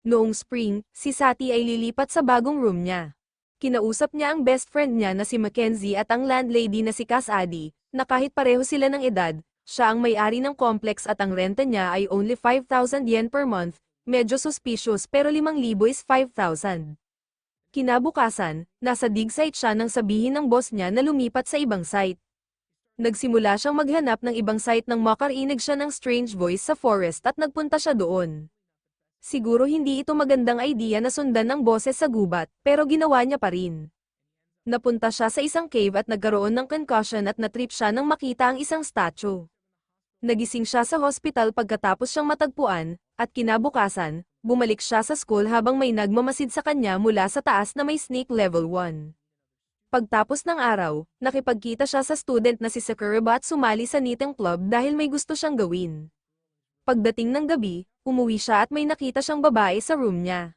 Noong spring, si Sati ay lilipat sa bagong room niya. Kinausap niya ang best friend niya na si Mackenzie at ang landlady na si Cass Addy, na kahit pareho sila ng edad, siya ang may-ari ng complex at ang renta niya ay only 5,000 yen per month, medyo suspicious pero 5,000 is 5,000. Kinabukasan, nasa dig site siya nang sabihin ng boss niya na lumipat sa ibang site. Nagsimula siyang maghanap ng ibang site nang makarinig siya ng strange voice sa forest at nagpunta siya doon. Siguro hindi ito magandang idea na sundan ng boses sa gubat, pero ginawa niya pa rin. Napunta siya sa isang cave at nagkaroon ng concussion at natrip siya nang makita ang isang statue. Nagising siya sa hospital pagkatapos siyang matagpuan, at kinabukasan, bumalik siya sa school habang may nagmamasid sa kanya mula sa taas na may snake level 1. Pagtapos ng araw, nakipagkita siya sa student na si Sakuraba at sumali sa knitting club dahil may gusto siyang gawin. Pagdating ng gabi, umuwi siya at may nakita siyang babae sa room niya.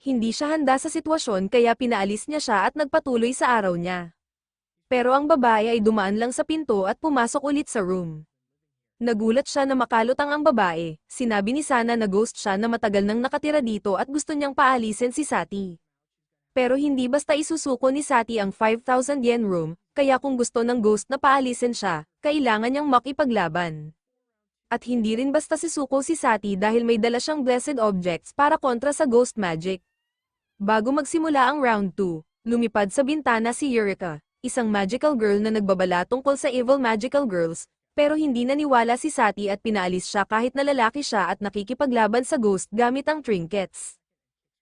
Hindi siya handa sa sitwasyon kaya pinaalis niya siya at nagpatuloy sa araw niya. Pero ang babae ay dumaan lang sa pinto at pumasok ulit sa room. Nagulat siya na makalutang ang babae, sinabi ni Sana na ghost siya na matagal nang nakatira dito at gusto niyang paalisin si Sati. Pero hindi basta isusuko ni Sati ang 5,000 yen room, kaya kung gusto ng ghost na paalisin siya, kailangan niyang makipaglaban. At hindi rin basta sisuko si Sati dahil may dala siyang blessed objects para kontra sa ghost magic. Bago magsimula ang round 2, lumipad sa bintana si Eureka, isang magical girl na nagbabala tungkol sa evil magical girls, pero hindi naniwala si Sati at pinaalis siya kahit na lalaki siya at nakikipaglaban sa ghost gamit ang trinkets.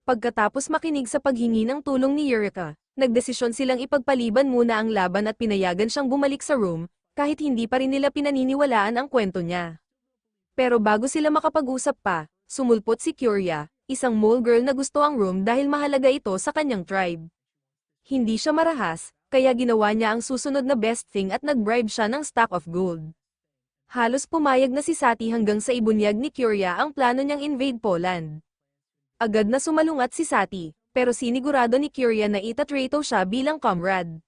Pagkatapos makinig sa paghingi ng tulong ni Eureka, nagdesisyon silang ipagpaliban muna ang laban at pinayagan siyang bumalik sa room, kahit hindi pa rin nila pinaniniwalaan ang kwento niya. Pero bago sila makapag-usap pa, sumulpot si Curia, isang mole girl na gusto ang room dahil mahalaga ito sa kanyang tribe. Hindi siya marahas, kaya ginawa niya ang susunod na best thing at nag-bribe siya ng stack of gold. Halos pumayag na si Sati hanggang sa ibunyag ni Curia ang plano niyang invade Poland. Agad na sumalungat si Sati, pero sinigurado ni Curia na itatrato siya bilang comrade.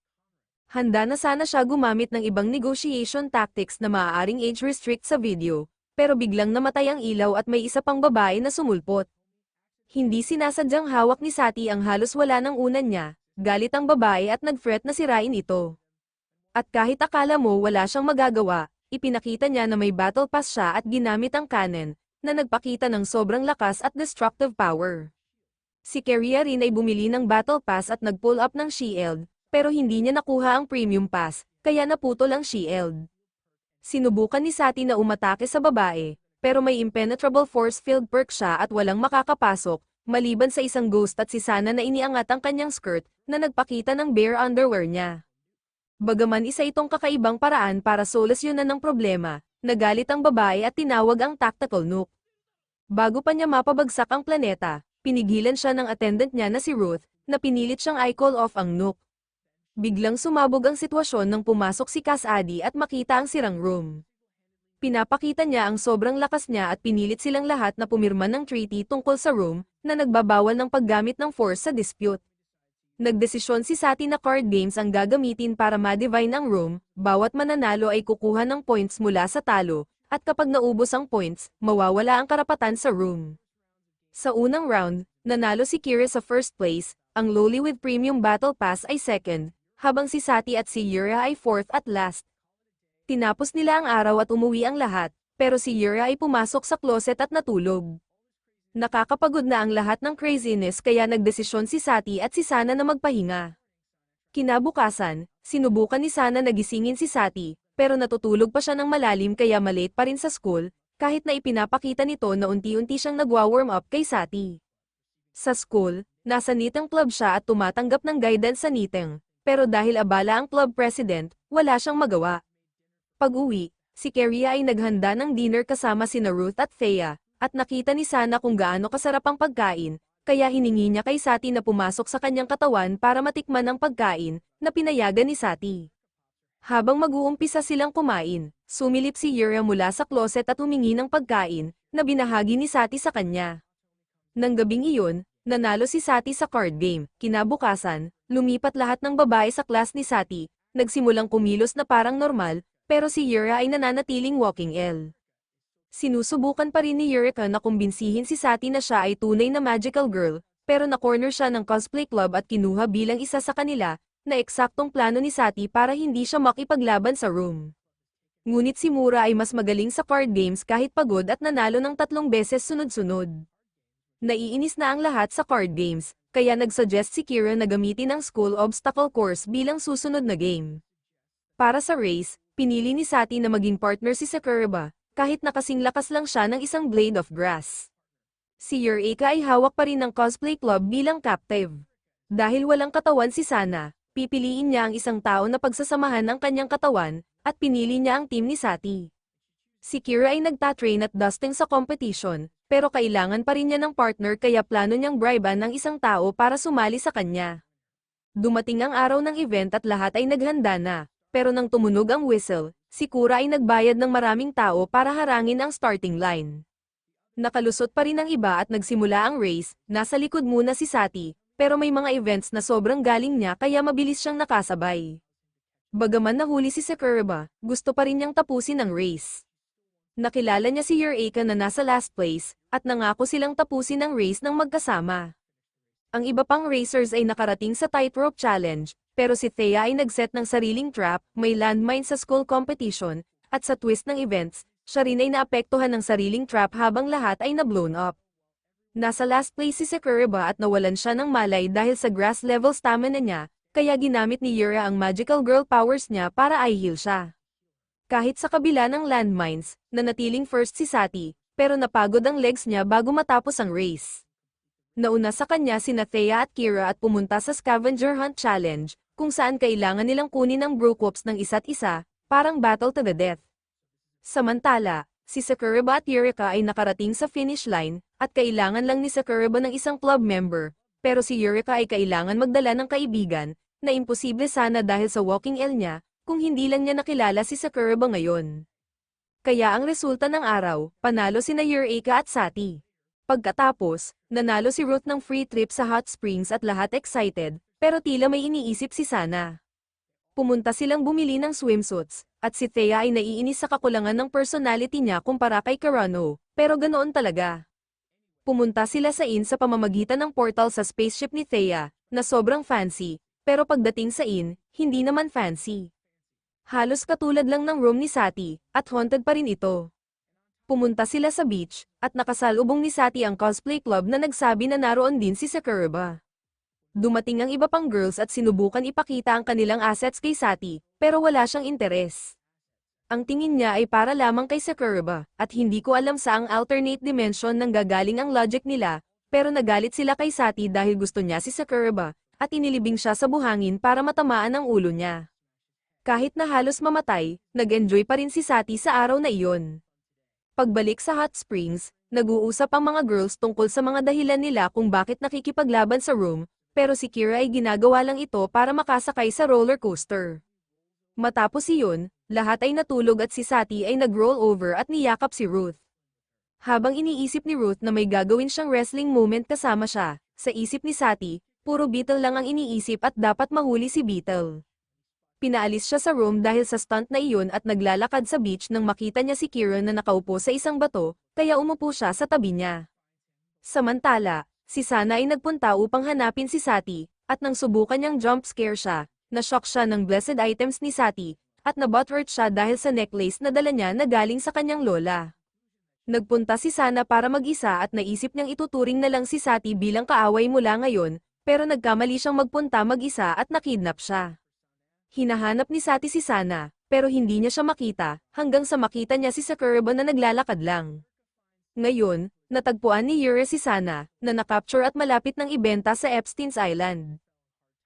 Handa na sana siya gumamit ng ibang negotiation tactics na maaaring age-restrict sa video, pero biglang namatay ang ilaw at may isa pang babae na sumulpot. Hindi sinasadyang hawak ni Sati ang halos wala ng unan niya, galit ang babae at nag-fret na sirain ito. At kahit akala mo wala siyang magagawa, ipinakita niya na may battle pass siya at ginamit ang cannon, na nagpakita ng sobrang lakas at destructive power. Si Keria rin ay bumili ng battle pass at nag-pull up ng shield, pero hindi niya nakuha ang premium pass, kaya naputol ang shield. Sinubukan ni Sati na umatake sa babae, pero may impenetrable force field perk siya at walang makakapasok, maliban sa isang ghost at si Sana na iniangat ang kanyang skirt, na nagpakita ng bare underwear niya. Bagaman isa itong kakaibang paraan para solusyonan ng problema, nagalit ang babae at tinawag ang tactical nuke. Bago pa niya mapabagsak ang planeta, pinigilan siya ng attendant niya na si Ruth, na pinilit siyang i-call off ang nuke. Biglang sumabog ang sitwasyon nang pumasok si Cass Addy at makita ang sirang room. Pinapakita niya ang sobrang lakas niya at pinilit silang lahat na pumirma ng treaty tungkol sa room, na nagbabawal ng paggamit ng force sa dispute. Nagdesisyon si Sati na card games ang gagamitin para ma-divine ang room, bawat mananalo ay kukuha ng points mula sa talo, at kapag naubos ang points, mawawala ang karapatan sa room. Sa unang round, nanalo si Kira sa first place, ang lowly with premium battle pass ay second, habang si Sati at si Yura ay fourth at last. Tinapos nila ang araw at umuwi ang lahat, pero si Yura ay pumasok sa closet at natulog. Nakakapagod na ang lahat ng craziness kaya nagdesisyon si Sati at si Sana na magpahinga. Kinabukasan, sinubukan ni Sana na gisingin si Sati, pero natutulog pa siya ng malalim kaya malate pa rin sa school, kahit na ipinapakita nito na unti-unti siyang nagwa-warm up kay Sati. Sa school, nasa knitting club siya at tumatanggap ng guidance sa knitting, pero dahil abala ang club president, wala siyang magawa. Pag-uwi, si Keria ay naghanda ng dinner kasama sina Ruth at Thea, at nakita ni Sana kung gaano kasarap ang pagkain, kaya hiningi niya kay Sati na pumasok sa kanyang katawan para matikman ang pagkain, na pinayagan ni Sati. Habang mag-uumpisa silang kumain, sumilip si Yura mula sa closet at humingi ng pagkain, na binahagi ni Sati sa kanya. Nang gabing iyon, nanalo si Sati sa card game. Kinabukasan, lumipat lahat ng babae sa class ni Sati, nagsimulang kumilos na parang normal, pero si Yura ay nananatiling walking ill. Sinusubukan pa rin ni Eureka na kumbinsihin si Sati na siya ay tunay na magical girl, pero na-corner siya ng cosplay club at kinuha bilang isa sa kanila, na eksaktong plano ni Sati para hindi siya makipaglaban sa room. Ngunit si Mura ay mas magaling sa card games kahit pagod at nanalo ng 3 beses sunod-sunod. Naiinis na ang lahat sa card games, kaya nagsuggest si Kira na gamitin ang school obstacle course bilang susunod na game. Para sa race, pinili ni Sati na maging partner si Sakuraba, kahit nakasing lakas lang siya ng isang blade of grass. Si Eureka ay hawak pa rin ng cosplay club bilang captive. Dahil walang katawan si Sana, pipiliin niya ang isang tao na pagsasamahan ang kanyang katawan, at pinili niya ang team ni Sati. Si Kira ay nagtatrain at dusting sa competition, pero kailangan pa rin niya ng partner kaya plano niyang bribean ng isang tao para sumali sa kanya. Dumating ang araw ng event at lahat ay naghanda na, pero nang tumunog ang whistle, si Kura ay nagbayad ng maraming tao para harangin ang starting line. Nakalusot pa rin ang iba at nagsimula ang race, nasa likod muna si Sati, pero may mga events na sobrang galing niya kaya mabilis siyang nakasabay. Bagaman nahuli si Sakuraba, gusto pa rin niyang tapusin ang race. Nakilala niya si Eureka na nasa last place, at nangako silang tapusin ang race ng magkasama. Ang iba pang racers ay nakarating sa tightrope challenge, pero si Thea ay nagset ng sariling trap, may landmine sa school competition, at sa twist ng events, siya rin ay naapektuhan ng sariling trap habang lahat ay na-blown up. Nasa last place si Sakuraba at nawalan siya ng malay dahil sa grass level stamina niya, kaya ginamit ni Yura ang magical girl powers niya para i-heal siya. Kahit sa kabila ng landmines, nanatiling first si Sati, pero napagod ang legs niya bago matapos ang race. Nauna sa kanya sina Thea at Kira at pumunta sa scavenger hunt challenge, kung saan kailangan nilang kunin ang brewcups ng isa't isa, parang battle to the death. Samantala, si Sakuraba at Eureka ay nakarating sa finish line, at kailangan lang ni Sakuraba ng isang club member, pero si Eureka ay kailangan magdala ng kaibigan, na imposible sana dahil sa walking L niya, kung hindi lang niya nakilala si Sakuraba ngayon. Kaya ang resulta ng araw, panalo sina Eureka at Sati. Pagkatapos, nanalo si Ruth ng free trip sa hot springs at lahat excited, pero tila may iniisip si Sana. Pumunta silang bumili ng swimsuits, at si Thea ay naiinis sa kakulangan ng personality niya kumpara kay Karano, pero ganoon talaga. Pumunta sila sa inn sa pamamagitan ng portal sa spaceship ni Thea, na sobrang fancy, pero pagdating sa inn, hindi naman fancy. Halos katulad lang ng room ni Sati, at haunted pa rin ito. Pumunta sila sa beach, at nakasalubong ni Sati ang cosplay club na nagsabi na naroon din si Sakuraba. Dumating ang iba pang girls at sinubukan ipakita ang kanilang assets kay Sati, pero wala siyang interes. Ang tingin niya ay para lamang kay Sakuraba, at hindi ko alam saang alternate dimension nang gagaling ang logic nila, pero nagalit sila kay Sati dahil gusto niya si Sakuraba, at inilibing siya sa buhangin para matamaan ang ulo niya. Kahit na halos mamatay, nag-enjoy pa rin si Sati sa araw na iyon. Pagbalik sa hot springs, nag-uusap ang mga girls tungkol sa mga dahilan nila kung bakit nakikipaglaban sa room, pero si Kira ay ginagawa lang ito para makasakay sa roller coaster. Matapos iyon, lahat ay natulog at si Sati ay nag-roll over at niyakap si Ruth. Habang iniisip ni Ruth na may gagawin siyang wrestling moment kasama siya, sa isip ni Sati, puro Beetle lang ang iniisip at dapat mahuli si Beetle. Pinaalis siya sa room dahil sa stunt na iyon at naglalakad sa beach nang makita niya si Kira na nakaupo sa isang bato, kaya umupo siya sa tabi niya. Samantala, si Sana ay nagpunta upang hanapin si Sati, at nang subukan niyang jump scare siya, na-shock siya ng blessed items ni Sati, at na-butthurt siya dahil sa necklace na dala niya na galing sa kanyang lola. Nagpunta si Sana para mag-isa at naisip niyang ituturing na lang si Sati bilang kaaway mula ngayon, pero nagkamali siyang magpunta mag-isa at nakidnap siya. Hinahanap ni Sati si Sana, pero hindi niya siya makita, hanggang sa makita niya si Sakuraba na naglalakad lang. Ngayon, natagpuan ni Yura si Sana, na nakapture at malapit ng ibenta sa Epstein's Island.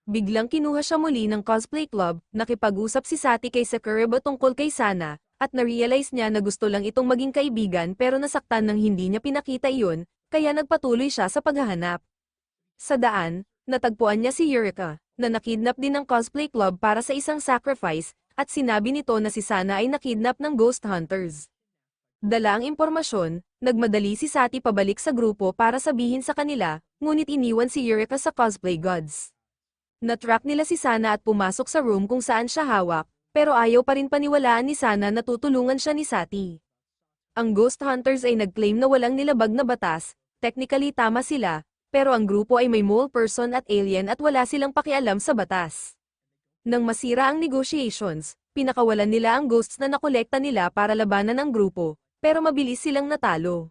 Biglang kinuha siya muli ng cosplay club, nakipag-usap si Sati kay Sakuraba tungkol kay Sana, at na-realize niya na gusto lang itong maging kaibigan pero nasaktan nang hindi niya pinakita iyon, kaya nagpatuloy siya sa paghahanap. Sa daan, natagpuan niya si Eureka, na nakidnap din ng cosplay club para sa isang sacrifice, at sinabi nito na si Sana ay nakidnap ng ghost hunters. Dala ang impormasyon, nagmadali si Sati pabalik sa grupo para sabihin sa kanila, ngunit iniwan si Eureka sa cosplay gods. Natrack nila si Sana at pumasok sa room kung saan siya hawak, pero ayaw pa rin paniwalaan ni Sana na tutulungan siya ni Sati. Ang Ghost Hunters ay nag-claim na walang nilabag na batas, technically tama sila, pero ang grupo ay may mole person at alien at wala silang pakialam sa batas. Nang masira ang negotiations, pinakawalan nila ang ghosts na nakolekta nila para labanan ang grupo, pero mabilis silang natalo.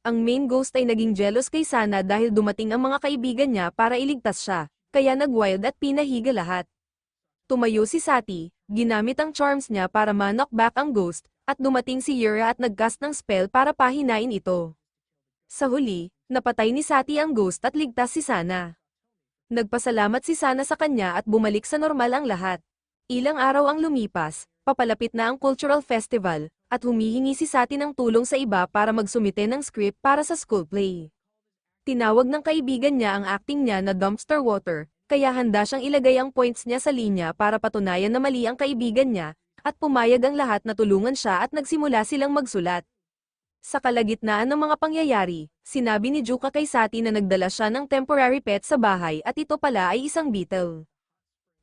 Ang main ghost ay naging jealous kay Sana dahil dumating ang mga kaibigan niya para iligtas siya, kaya nag-wild at pinahiga lahat. Tumayo si Sati, ginamit ang charms niya para ma-knock back ang ghost, at dumating si Yura at nag-cast ng spell para pahinain ito. Sa huli, napatay ni Sati ang ghost at ligtas si Sana. Nagpasalamat si Sana sa kanya at bumalik sa normal ang lahat. Ilang araw ang lumipas, papalapit na ang cultural festival, at humihingi si Sati ng tulong sa iba para magsumite ng script para sa school play. Tinawag ng kaibigan niya ang acting niya na dumpster water, kaya handa siyang ilagay ang points niya sa linya para patunayan na mali ang kaibigan niya, at pumayag ang lahat na tulungan siya at nagsimula silang magsulat. Sa kalagitnaan ng mga pangyayari, sinabi ni Juka kay Sati na nagdala siya ng temporary pet sa bahay at ito pala ay isang beetle.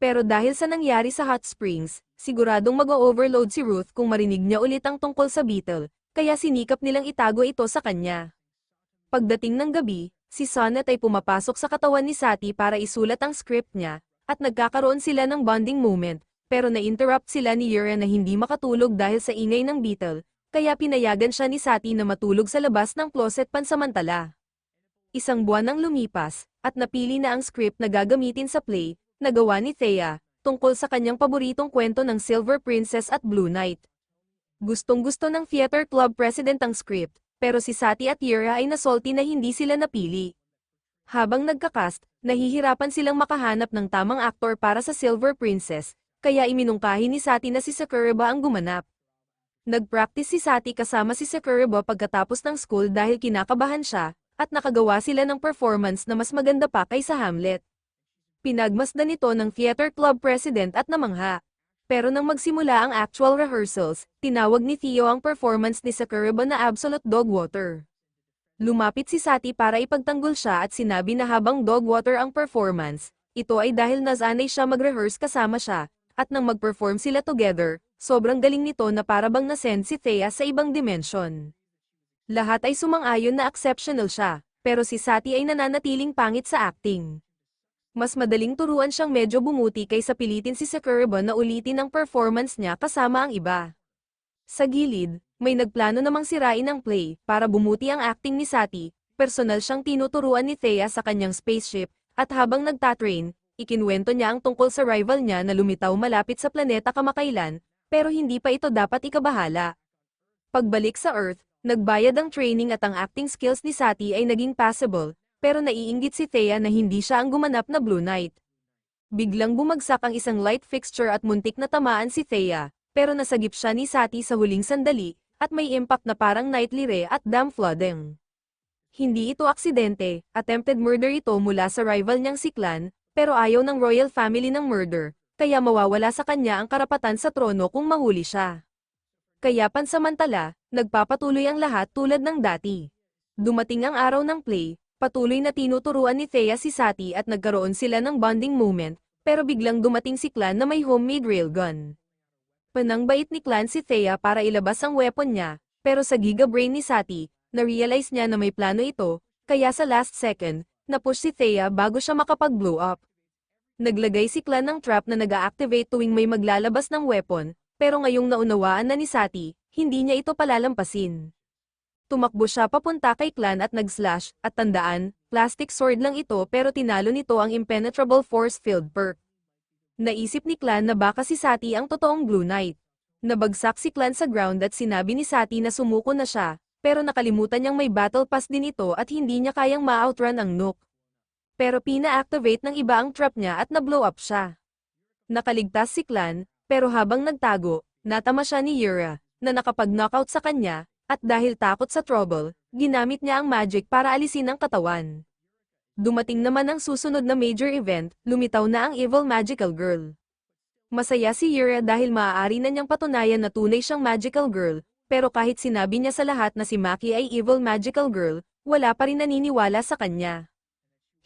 Pero dahil sa nangyari sa Hot Springs, siguradong mag-o-overload si Ruth kung marinig niya ulit ang tungkol sa beetle, kaya sinikap nilang itago ito sa kanya. Pagdating ng gabi, si Sonnet ay pumapasok sa katawan ni Sati para isulat ang script niya, at nagkakaroon sila ng bonding moment, pero na-interrupt sila ni Yura na hindi makatulog dahil sa ingay ng beetle, kaya pinayagan siya ni Sati na matulog sa labas ng closet pansamantala. Isang buwan ang lumipas, at napili na ang script na gagamitin sa play, na gawa ni Thea, tungkol sa kanyang paboritong kwento ng Silver Princess at Blue Knight. Gustong-gusto ng theater club president ang script, pero si Sati at Yura ay nasolti na hindi sila napili. Habang nagkakast, nahihirapan silang makahanap ng tamang aktor para sa Silver Princess, kaya iminungkahi ni Sati na si Sakuraba ang gumanap. Nag-practice si Sati kasama si Sakuraba pagkatapos ng school dahil kinakabahan siya, at nakagawa sila ng performance na mas maganda pa kaysa Hamlet. Pinagmasdan ito ng theater club president at namangha. Pero nang magsimula ang actual rehearsals, tinawag ni Theo ang performance ni Sakuraba na Absolute Dog Water. Lumapit si Sati para ipagtanggol siya at sinabi na habang dog water ang performance, ito ay dahil nasanay siya mag-rehearse kasama siya, at nang mag-perform sila together, sobrang galing nito na parabang nasend si Thea sa ibang dimension. Lahat ay sumang-ayon na exceptional siya, pero si Sati ay nananatiling pangit sa acting. Mas madaling turuan siyang medyo bumuti kaysa pilitin si Sakuraba na ulitin ang performance niya kasama ang iba. Sa gilid, may nagplano namang sirain ang play, para bumuti ang acting ni Sati, personal siyang tinuturuan ni Thea sa kanyang spaceship, at habang nagtatrain, ikinwento niya ang tungkol sa rival niya na lumitaw malapit sa planeta kamakailan, pero hindi pa ito dapat ikabahala. Pagbalik sa Earth, nagbayad ang training at ang acting skills ni Sati ay naging passable, pero naiinggit si Thea na hindi siya ang gumanap na Blue Knight. Biglang bumagsak ang isang light fixture at muntik na tamaan si Thea, pero nasagip siya ni Sati sa huling sandali, at may impact na parang nightly ray at dam flooding. Hindi ito aksidente, attempted murder ito mula sa rival niyang si Clan, pero ayaw ng royal family ng murder, kaya mawawala sa kanya ang karapatan sa trono kung mahuli siya. Kaya pansamantala, nagpapatuloy ang lahat tulad ng dati. Dumating ang araw ng play, patuloy na tinuturuan ni Thea si Sati at nagkaroon sila ng bonding moment, pero biglang dumating si Clan na may homemade railgun. Panangbait ni Clan si Thea para ilabas ang weapon niya, pero sa giga-brain ni Sati, na-realize niya na may plano ito, kaya sa last second, na-push si Thea bago siya makapag-blow up. Naglagay si Clan ng trap na nag-a-activate tuwing may maglalabas ng weapon, pero ngayong naunawaan na ni Sati, hindi niya ito palalampasin. Tumakbo siya papunta kay Clan at nag-slash, at tandaan, plastic sword lang ito pero tinalo nito ang impenetrable force field perk. Naisip ni Clan na baka si Sati ang totoong Blue Knight. Nabagsak si Clan sa ground at sinabi ni Sati na sumuko na siya, pero nakalimutan niyang may battle pass din ito at hindi niya kayang ma-outrun ang Nook. Pero pina-activate ng iba ang trap niya at na-blow up siya. Nakaligtas si Clan, pero habang nagtago, natama siya ni Yura, na nakapag-knockout sa kanya, at dahil takot sa trouble, ginamit niya ang magic para alisin ang katawan. Dumating naman ang susunod na major event, lumitaw na ang Evil Magical Girl. Masaya si Yura dahil maaari na niyang patunayan na tunay siyang magical girl, pero kahit sinabi niya sa lahat na si Maki ay Evil Magical Girl, wala pa rin naniniwala sa kanya.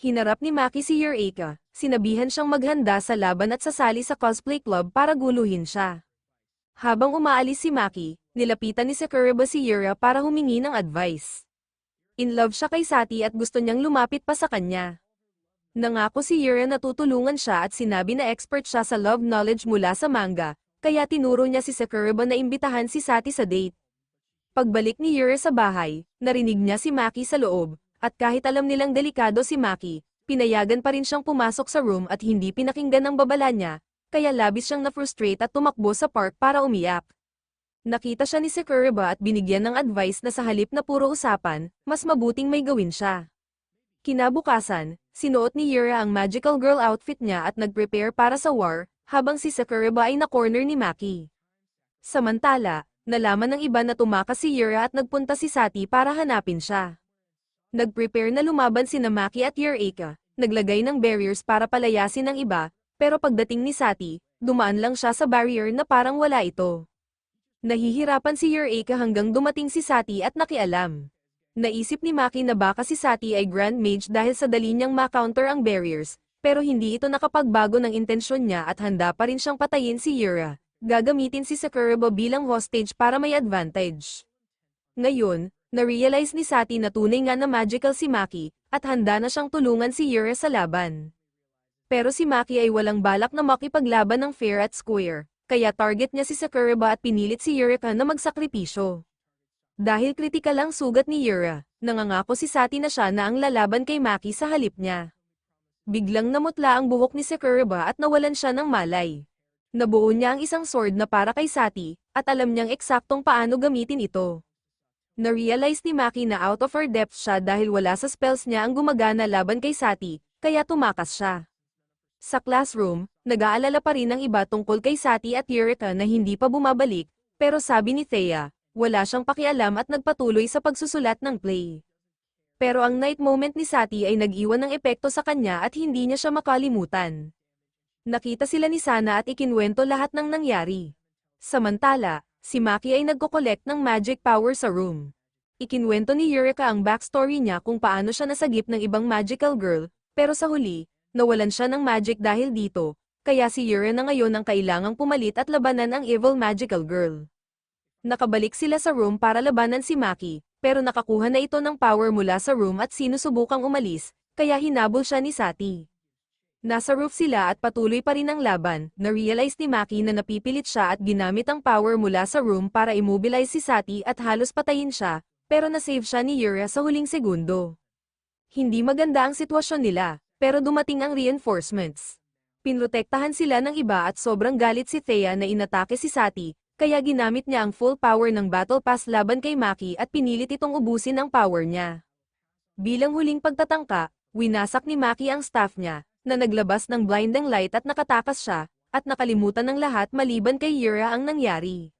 Hinarap ni Maki si Eureka, sinabihan siyang maghanda sa laban at sasali sa cosplay club para guluhin siya. Habang umaalis si Maki, nilapitan ni Sakuraba si Yura para humingi ng advice. In love siya kay Sati at gusto niyang lumapit pa sa kanya. Nangako si Yura na tutulungan siya at sinabi na expert siya sa love knowledge mula sa manga, kaya tinuro niya si Sakuraba na imbitahan si Sati sa date. Pagbalik ni Yura sa bahay, narinig niya si Maki sa loob, at kahit alam nilang delikado si Maki, pinayagan pa rin siyang pumasok sa room at hindi pinakinggan ng babala niya, kaya labis siyang na-frustrate at tumakbo sa park para umiyak. Nakita siya ni Sakuraba at binigyan ng advice na sa halip na puro usapan, mas mabuting may gawin siya. Kinabukasan, sinuot ni Yura ang magical girl outfit niya at nag-prepare para sa war, habang si Sakuraba ay na-corner ni Maki. Samantala, nalaman ng iba na tumakas si Yura at nagpunta si Sati para hanapin siya. Nag-prepare na lumaban sina Maki at Eureka, naglagay ng barriers para palayasin ng iba, pero pagdating ni Sati, dumaan lang siya sa barrier na parang wala ito. Nahihirapan si Eureka hanggang dumating si Sati at nakialam. Naisip ni Maki na baka si Sati ay Grand Mage dahil sa dali niyang ma-counter ang barriers, pero hindi ito nakapagbago ng intensyon niya at handa pa rin siyang patayin si Yura. Gagamitin si Sakuraba bilang hostage para may advantage. Ngayon, na-realize ni Sati na tunay nga na magical si Maki, at handa na siyang tulungan si Yura sa laban. Pero si Maki ay walang balak na makipaglaban ng fair at square, kaya target niya si Sakuraba at pinilit si Eureka na magsakripisyo. Dahil kritikal ang sugat ni Yura, nangangako si Sati na siya na ang lalaban kay Maki sa halip niya. Biglang namutla ang buhok ni Sakuraba at nawalan siya ng malay. Nabuo niya ang isang sword na para kay Sati, at alam niyang eksaktong paano gamitin ito. Na-realize ni Maki na out of her depth siya dahil wala sa spells niya ang gumagana laban kay Sati, kaya tumakas siya. Sa classroom, nag-aalala pa rin ang iba tungkol kay Sati at Eureka na hindi pa bumabalik, pero sabi ni Thea, wala siyang pakialam at nagpatuloy sa pagsusulat ng play. Pero ang night moment ni Sati ay nag-iwan ng epekto sa kanya at hindi niya siya makalimutan. Nakita sila ni Sana at ikinwento lahat ng nangyari. Samantala, si Maki ay nagko-collect ng magic power sa room. Ikinwento ni Eureka ang backstory niya kung paano siya nasagip ng ibang magical girl, pero sa huli, nawalan siya ng magic dahil dito, kaya si Yura na ngayon ang kailangang pumalit at labanan ang evil magical girl. Nakabalik sila sa room para labanan si Maki, pero nakakuha na ito ng power mula sa room at sinusubukang umalis, kaya hinabol siya ni Sati. Nasa roof sila at patuloy pa rin ang laban, na-realize ni Maki na napipilit siya at ginamit ang power mula sa room para immobilize si Sati at halos patayin siya, pero nasave siya ni Yura sa huling segundo. Hindi maganda ang sitwasyon nila, pero dumating ang reinforcements. Pinrotektahan sila ng iba at sobrang galit si Thea na inatake si Sati, kaya ginamit niya ang full power ng Battle Pass laban kay Maki at pinilit itong ubusin ang power niya. Bilang huling pagtatangka, winasak ni Maki ang staff niya, na naglabas ng blinding light at nakatakas siya, at nakalimutan ng lahat maliban kay Yura ang nangyari.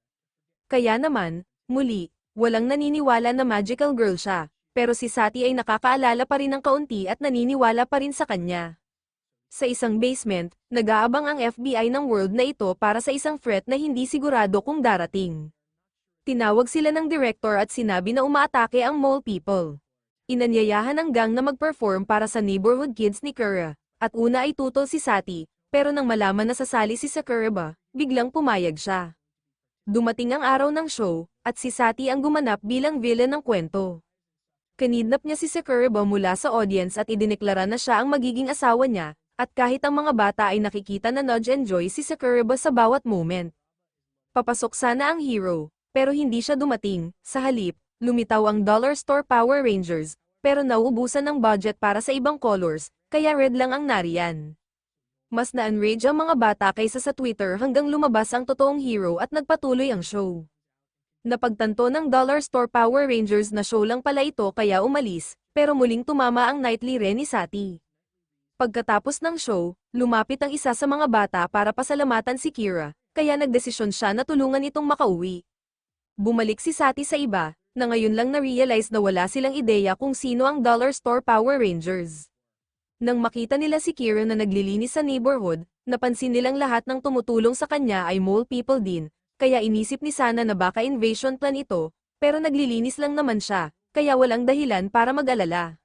Kaya naman, muli, walang naniniwala na magical girl siya, pero si Sati ay nakakaalala pa rin ng kaunti at naniniwala pa rin sa kanya. Sa isang basement, nag-aabang ang FBI ng world na ito para sa isang threat na hindi sigurado kung darating. Tinawag sila ng director at sinabi na umaatake ang mole people. Inanyayahan ang gang na mag-perform para sa neighborhood kids ni Kura, at una ay tutol si Sati, pero nang malaman na sasali si Sakuraba, biglang pumayag siya. Dumating ang araw ng show, at si Sati ang gumanap bilang villain ng kwento. Kinidnap niya si Sakuraba mula sa audience at idineklara na siya ang magiging asawa niya, at kahit ang mga bata ay nakikita na nudge enjoy si Sakuraba sa bawat moment. Papasok sana ang hero, pero hindi siya dumating, sa halip, lumitaw ang Dollar Store Power Rangers, pero nauubusan ng budget para sa ibang colors, kaya red lang ang nariyan. Mas na-enrage ang mga bata kaysa sa Twitter hanggang lumabas ang totoong hero at nagpatuloy ang show. Napagtanto ng Dollar Store Power Rangers na show lang pala ito kaya umalis, pero muling tumama ang nightly re ni Sati. Pagkatapos ng show, lumapit ang isa sa mga bata para pasalamatan si Kira, kaya nagdesisyon siya na tulungan itong makauwi. Bumalik si Sati sa iba, na ngayon lang na-realize na wala silang ideya kung sino ang Dollar Store Power Rangers. Nang makita nila si Kira na naglilinis sa neighborhood, napansin nilang lahat ng tumutulong sa kanya ay mole people din, kaya inisip ni Sana na baka invasion plan ito, pero naglilinis lang naman siya, kaya walang dahilan para mag-alala.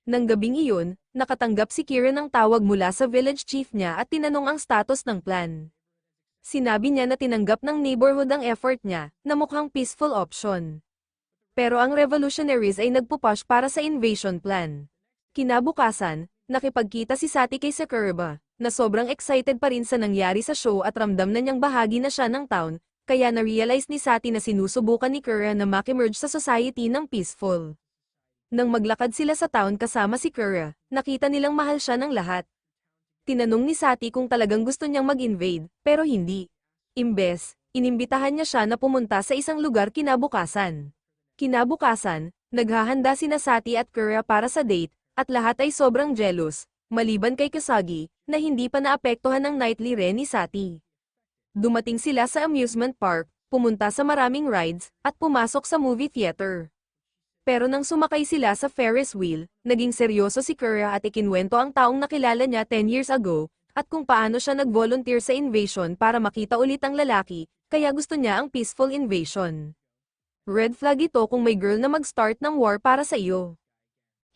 Nang gabing iyon, nakatanggap si Kira ng tawag mula sa village chief niya at tinanong ang status ng plan. Sinabi niya na tinanggap ng neighborhood ang effort niya, na mukhang peaceful option. Pero ang revolutionaries ay nagpupush para sa invasion plan. Kinabukasan, nakipagkita si Sati kay Sakuraba, na sobrang excited pa rin sa nangyari sa show at ramdam na niyang bahagi na siya ng town, kaya na-realize ni Sati na sinusubukan ni Kura na makimerge sa society ng peaceful. Nang maglakad sila sa town kasama si Kura, nakita nilang mahal siya ng lahat. Tinanong ni Sati kung talagang gusto niyang mag-invade, pero hindi. Imbes, inimbitahan niya siya na pumunta sa isang lugar kinabukasan. Kinabukasan, naghahanda sina Sati at Kura para sa date, at lahat ay sobrang jealous, maliban kay Kasagi, na hindi pa naapektuhan ng nightly re ni Sati. Dumating sila sa amusement park, pumunta sa maraming rides, at pumasok sa movie theater. Pero nang sumakay sila sa Ferris wheel, naging seryoso si Kura at ikinwento ang taong nakilala niya 10 years ago, at kung paano siya nag-volunteer sa invasion para makita ulit ang lalaki, kaya gusto niya ang peaceful invasion. Red flag ito kung may girl na mag-start ng war para sa iyo.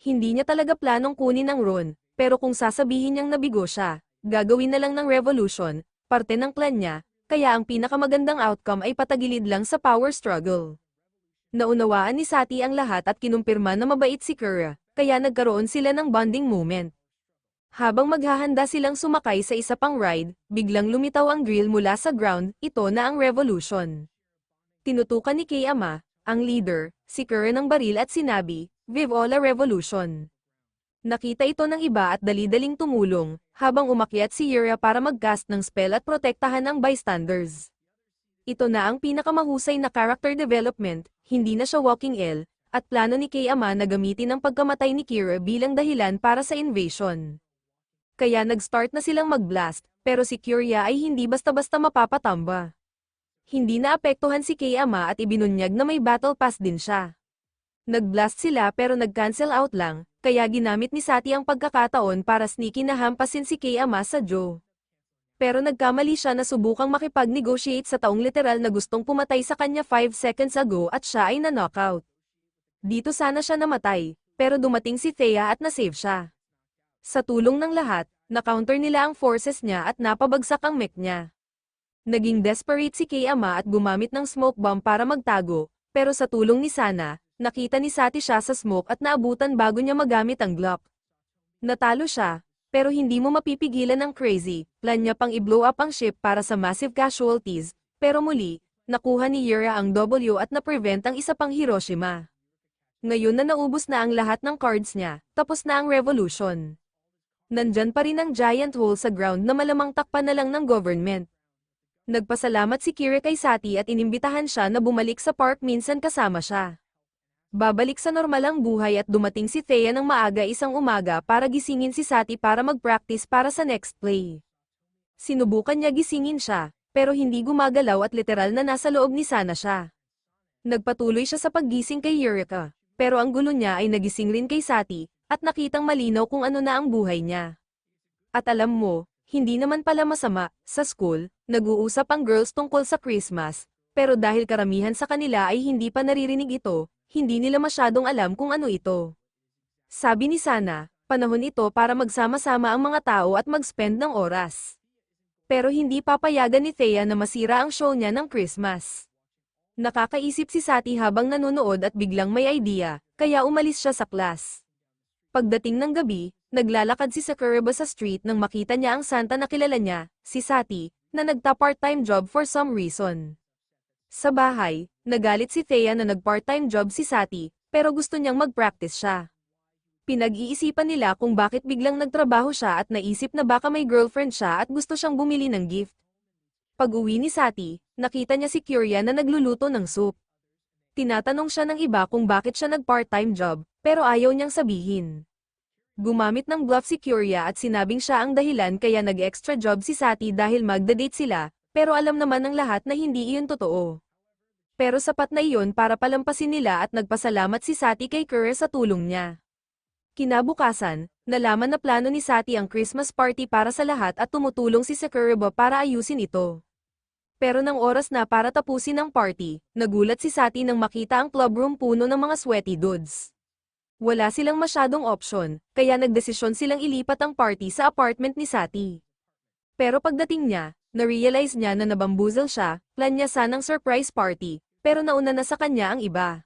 Hindi niya talaga planong kunin ang Ron, pero kung sasabihin niyang nabigo siya, gagawin na lang ng revolution, parte ng plan niya, kaya ang pinakamagandang outcome ay patagilid lang sa power struggle. Naunawaan ni Sati ang lahat at kinumpirma na mabait si Kura, kaya nagkaroon sila ng bonding moment. Habang maghahanda silang sumakay sa isa pang ride, biglang lumitaw ang drill mula sa ground, ito na ang revolution. Tinutukan ni Kayama, ang leader, si Kura ng baril at sinabi, "Vive la revolution." Nakita ito ng iba at dali-daling tumulong, habang umakyat si Yura para mag-cast ng spell at protektahan ang bystanders. Ito na ang pinakamahusay na character development, hindi na siya walking L, at plano ni Kayama na gamitin ang pagkamatay ni Kira bilang dahilan para sa invasion. Kaya nag-start na silang mag-blast, pero si Kira ay hindi basta-basta mapapatamba. Hindi naapektuhan si Kayama at ibinunyag na may battle pass din siya. Nag-blast sila pero nag-cancel out lang, kaya ginamit ni Sati ang pagkakataon para sneaky na hampasin si Kayama sa Joe. Pero nagkamali siya na subukang makipag-negotiate sa taong literal na gustong pumatay sa kanya 5 seconds ago at siya ay na-knockout. Dito sana siya namatay, pero dumating si Thea at na-save siya. Sa tulong ng lahat, na-counter nila ang forces niya at napabagsak ang mech niya. Naging desperate si Kayama at gumamit ng smoke bomb para magtago, pero sa tulong ni Sana, nakita ni Sati siya sa smoke at naabutan bago niya magamit ang Glock. Natalo siya. Pero hindi mo mapipigilan ang crazy, plan niya pang i-blow up ang ship para sa massive casualties, pero muli, nakuha ni Yura ang W at na-prevent ang isa pang Hiroshima. Ngayon na naubos na ang lahat ng cards niya, tapos na ang revolution. Nandyan pa rin ang giant hole sa ground na malamang takpan na lang ng government. Nagpasalamat si Kira kay Sati at inimbitahan siya na bumalik sa park minsan kasama siya. Babalik sa normal ang buhay at dumating si Thea ng maaga isang umaga para gisingin si Sati para mag-practice para sa next play. Sinubukan niya gisingin siya, pero hindi gumagalaw at literal na nasa loob ni Sana siya. Nagpatuloy siya sa paggising kay Eureka, pero ang gulo niya ay nagising rin kay Sati, at nakitang malinaw kung ano na ang buhay niya. At alam mo, hindi naman pala masama, sa school, nag-uusap ang girls tungkol sa Christmas, pero dahil karamihan sa kanila ay hindi pa naririnig ito, hindi nila masyadong alam kung ano ito. Sabi ni Sana, panahon ito para magsama-sama ang mga tao at mag-spend ng oras. Pero hindi papayagan ni Thea na masira ang show niya ng Christmas. Nakakaisip si Sati habang nanonood at biglang may idea, kaya umalis siya sa class. Pagdating ng gabi, naglalakad si Sakuraba sa street nang makita niya ang Santa na kilala niya, si Sati, na nagta-part-time job for some reason. Sa bahay, nagalit si Thea na nag-part-time job si Sati, pero gusto niyang mag-practice siya. Pinag-iisipan nila kung bakit biglang nagtrabaho siya at naisip na baka may girlfriend siya at gusto siyang bumili ng gift. Pag-uwi ni Sati, nakita niya si Kira na nagluluto ng soup. Tinatanong siya ng iba kung bakit siya nag-part-time job, pero ayaw niyang sabihin. Gumamit ng bluff si Kira at sinabing siya ang dahilan kaya nag-extra job si Sati dahil magda-date sila, pero alam naman ng lahat na hindi iyon totoo. Pero sapat na iyon para palampasin nila at nagpasalamat si Sati kay Kira sa tulong niya. Kinabukasan, nalaman na plano ni Sati ang Christmas party para sa lahat at tumutulong si Sakuraba para ayusin ito. Pero nang oras na para tapusin ang party, nagulat si Sati nang makita ang clubroom puno ng mga sweaty dudes. Wala silang masyadong option, kaya nagdesisyon silang ilipat ang party sa apartment ni Sati. Pero pagdating niya, Na-realize niya na nabamboozle siya, plan niya sanang surprise party, pero nauna na sa kanya ang iba.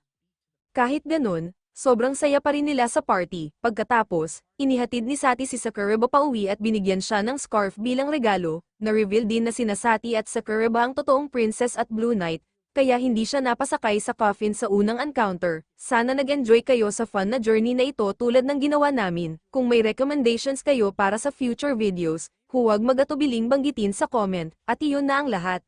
Kahit ganun, sobrang saya pa rin nila sa party. Pagkatapos, inihatid ni Sati si Sakuraba pauwi at binigyan siya ng scarf bilang regalo. Na-reveal din na sina Sati at Sakuraba ang totoong princess at Blue Knight, kaya hindi siya napasakay sa coffin sa unang encounter. Sana nag-enjoy kayo sa fun na journey na ito tulad ng ginawa namin. Kung may recommendations kayo para sa future videos, huwag mag-atubiling banggitin sa comment, at iyon na ang lahat.